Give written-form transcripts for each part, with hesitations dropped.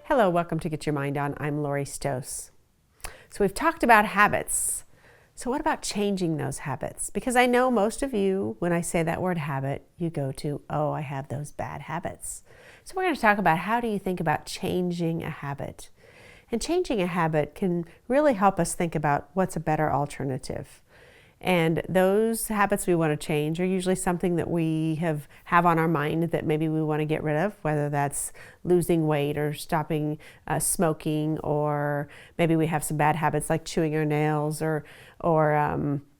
Hello, welcome to Get Your Mind On. I'm Lori Stoss. So we've talked about habits. So what about changing those habits? Because I know most of you, when I say that word habit, you go to, oh, I have those bad habits. So we're going to talk about how do you think about changing a habit. And changing a habit can really help us think about what's a better alternative. And those habits we want to change are usually something that we have on our mind that maybe we want to get rid of, whether that's losing weight or stopping smoking, or maybe we have some bad habits like chewing our nails, or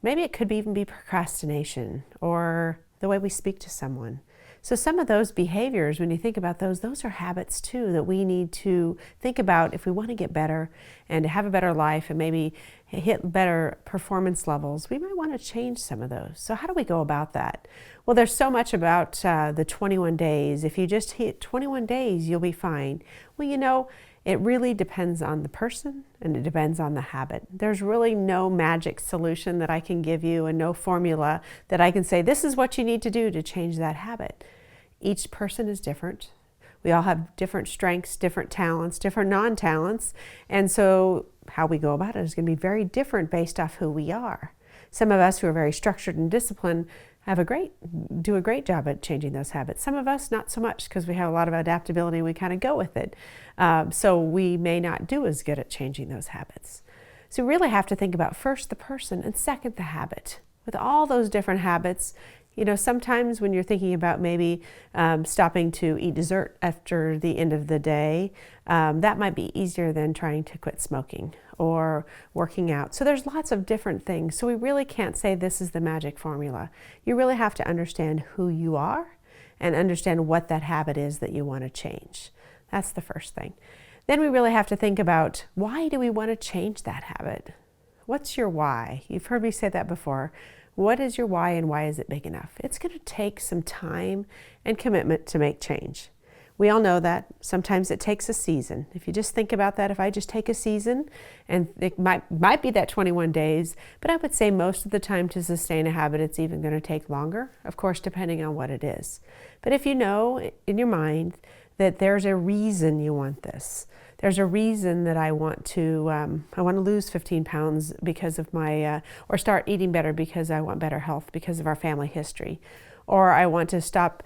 maybe it could even be procrastination or the way we speak to someone. So some of those behaviors, when you think about those are habits too that we need to think about if we want to get better and to have a better life and maybe hit better performance levels. We might want to change some of those. So how do we go about that? Well, there's so much about the 21 days. If you just hit 21 days, you'll be fine. Well, you know, it really depends on the person and it depends on the habit. There's really no magic solution that I can give you and no formula that I can say, this is what you need to do to change that habit. Each person is different. We all have different strengths, different talents, different non-talents. And so how we go about it is going to be very different based off who we are. Some of us who are very structured and disciplined do a great job at changing those habits. Some of us not so much because we have a lot of adaptability and we kind of go with it. So we may not do as good at changing those habits. So we really have to think about first the person and second the habit. With all those different habits, you know, sometimes when you're thinking about maybe stopping to eat dessert after the end of the day, that might be easier than trying to quit smoking or working out. So there's lots of different things. So we really can't say this is the magic formula. You really have to understand who you are and understand what that habit is that you want to change. That's the first thing. Then we really have to think about, why do we want to change that habit? What's your why? You've heard me say that before. What is your why and why is it big enough? It's going to take some time and commitment to make change. We all know that. Sometimes it takes a season. If you just think about that, if I just take a season, and it might be that 21 days, but I would say most of the time to sustain a habit, it's even going to take longer, of course, depending on what it is. But if you know in your mind that there's a reason you want this, there's a reason that I want to lose 15 pounds because of my, or start eating better because I want better health because of our family history. Or I want to stop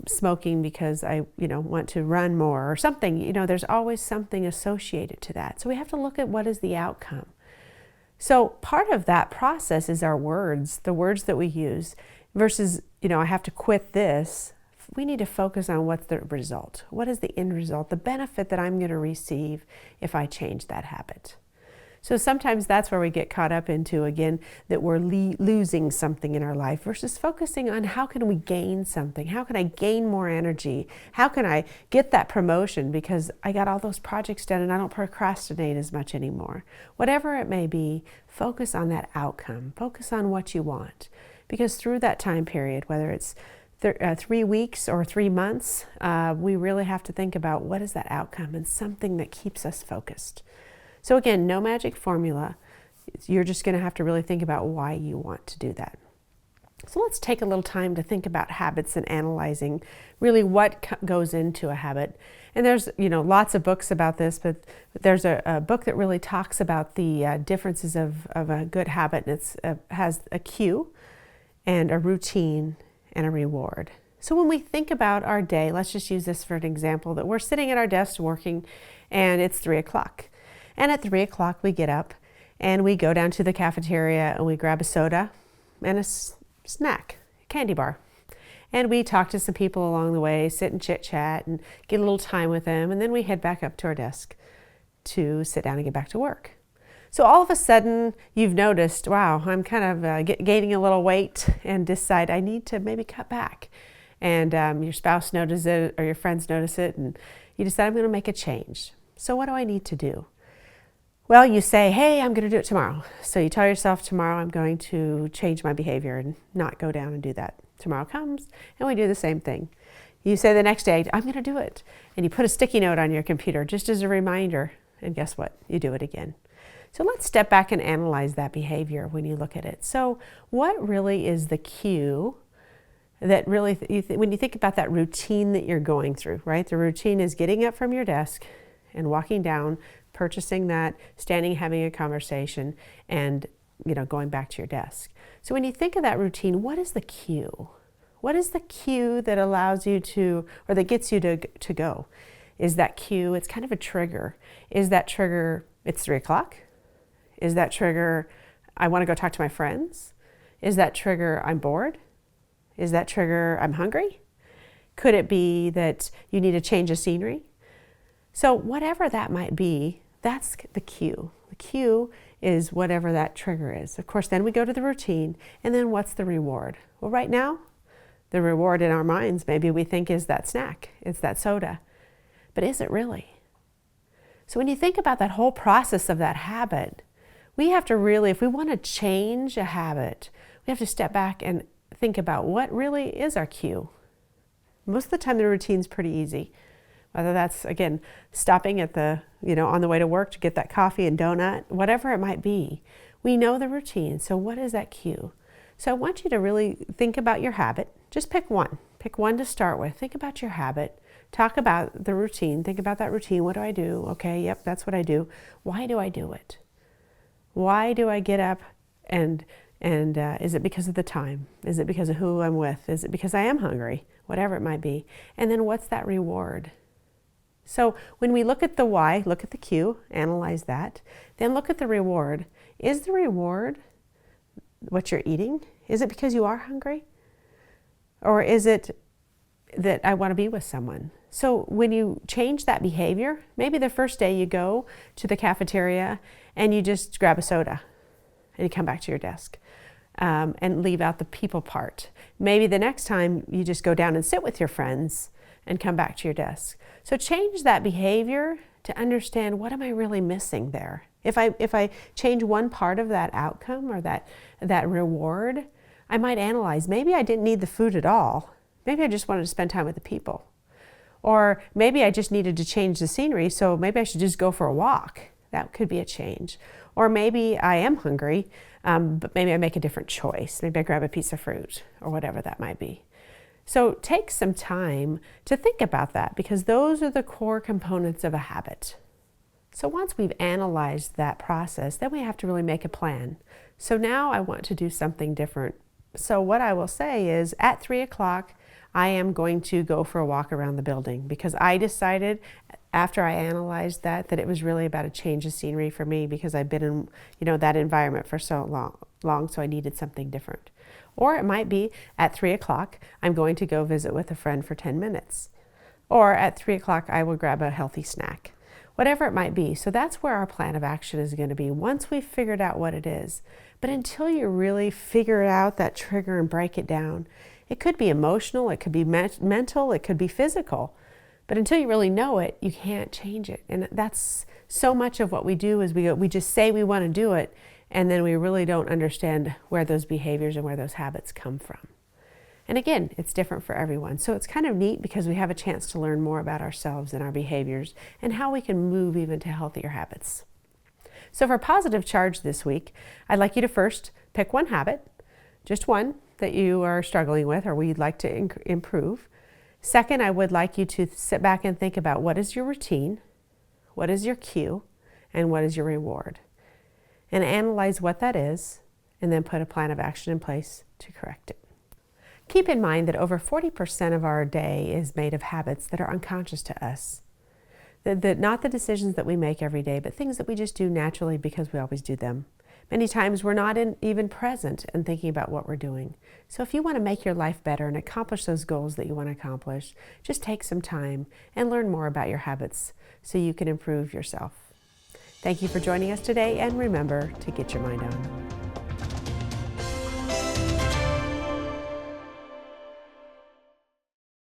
smoking because I, want to run more or something. There's always something associated to that. So we have to look at what is the outcome. So part of that process is our words, the words that we use versus, I have to quit this. We need to focus on what's the result. What is the end result, the benefit that I'm going to receive if I change that habit? So sometimes that's where we get caught up into, again, that we're losing something in our life versus focusing on how can we gain something? How can I gain more energy? How can I get that promotion because I got all those projects done and I don't procrastinate as much anymore? Whatever it may be, focus on that outcome. Focus on what you want. Because through that time period, whether it's 3 weeks or 3 months, we really have to think about what is that outcome and something that keeps us focused. So again, no magic formula. You're just going to have to really think about why you want to do that. So let's take a little time to think about habits and analyzing really what goes into a habit. And there's lots of books about this, but there's a book that really talks about the differences of a good habit, and it has a cue and a routine and a reward. So when we think about our day, let's just use this for an example, that we're sitting at our desk working and it's 3 o'clock. And at 3 o'clock we get up and we go down to the cafeteria and we grab a soda and a snack, a candy bar. And we talk to some people along the way, sit and chit chat and get a little time with them. And then we head back up to our desk to sit down and get back to work. So all of a sudden you've noticed, wow, I'm kind of gaining a little weight and decide I need to maybe cut back. And your spouse notices it or your friends notice it and you decide I'm going to make a change. So what do I need to do? Well, you say, hey, I'm going to do it tomorrow. So you tell yourself tomorrow I'm going to change my behavior and not go down and do that. Tomorrow comes and we do the same thing. You say the next day, I'm going to do it. And you put a sticky note on your computer just as a reminder. And guess what? You do it again. So let's step back and analyze that behavior when you look at it. So what really is the cue that really, when you think about that routine that you're going through, right? The routine is getting up from your desk and walking down, purchasing that, standing, having a conversation, and going back to your desk. So when you think of that routine, what is the cue? What is the cue that allows you to, or that gets you to go? Is that cue, it's kind of a trigger. Is that trigger, it's 3 o'clock? Is that trigger, I want to go talk to my friends? Is that trigger, I'm bored? Is that trigger, I'm hungry? Could it be that you need a change of scenery? So whatever that might be, that's the cue. The cue is whatever that trigger is. Of course, then we go to the routine, and then what's the reward? Well, right now, the reward in our minds, maybe we think is that snack, it's that soda. But is it really? So when you think about that whole process of that habit, we have to really, if we want to change a habit, we have to step back and think about what really is our cue. Most of the time the routine's pretty easy. Whether that's, again, stopping at the, on the way to work to get that coffee and donut, whatever it might be. We know the routine, so what is that cue? So I want you to really think about your habit. Just pick one. Pick one to start with. Think about your habit. Talk about the routine. Think about that routine. What do I do? Okay, yep, that's what I do. Why do I do it? Why do I get up and is it because of the time? Is it because of who I'm with? Is it because I am hungry? Whatever it might be. And then what's that reward? So when we look at the why, look at the cue, analyze that, then look at the reward. Is the reward what you're eating? Is it because you are hungry? Or is it that I want to be with someone? So when you change that behavior, maybe the first day you go to the cafeteria and you just grab a soda and you come back to your desk and leave out the people part. Maybe the next time you just go down and sit with your friends and come back to your desk. So change that behavior to understand, what am I really missing there? If I change one part of that outcome or that reward, I might analyze, maybe I didn't need the food at all. Maybe I just wanted to spend time with the people. Or maybe I just needed to change the scenery, so maybe I should just go for a walk. That could be a change. Or maybe I am hungry, but maybe I make a different choice. Maybe I grab a piece of fruit or whatever that might be. So take some time to think about that, because those are the core components of a habit. So once we've analyzed that process, then we have to really make a plan. So now I want to do something different. So what I will say is, at 3 o'clock, I am going to go for a walk around the building, because I decided after I analyzed that it was really about a change of scenery for me, because I've been in that environment for so long, so I needed something different. Or it might be at 3 o'clock, I'm going to go visit with a friend for 10 minutes. Or at 3 o'clock, I will grab a healthy snack. Whatever it might be. So that's where our plan of action is going to be once we've figured out what it is. But until you really figure out that trigger and break it down, it could be emotional, it could be mental, it could be physical. But until you really know it, you can't change it. And that's so much of what we do is we just say we want to do it, and then we really don't understand where those behaviors and where those habits come from. And again, it's different for everyone. So it's kind of neat, because we have a chance to learn more about ourselves and our behaviors and how we can move even to healthier habits. So for positive charge this week, I'd like you to first pick one habit, just one that you are struggling with or you'd like to improve. Second, I would like you to sit back and think about, what is your routine, what is your cue, and what is your reward? And analyze what that is, and then put a plan of action in place to correct it. Keep in mind that over 40% of our day is made of habits that are unconscious to us. Not the decisions that we make every day, but things that we just do naturally because we always do them. Many times we're not even present and thinking about what we're doing. So if you want to make your life better and accomplish those goals that you want to accomplish, just take some time and learn more about your habits so you can improve yourself. Thank you for joining us today, and remember to get your mind on.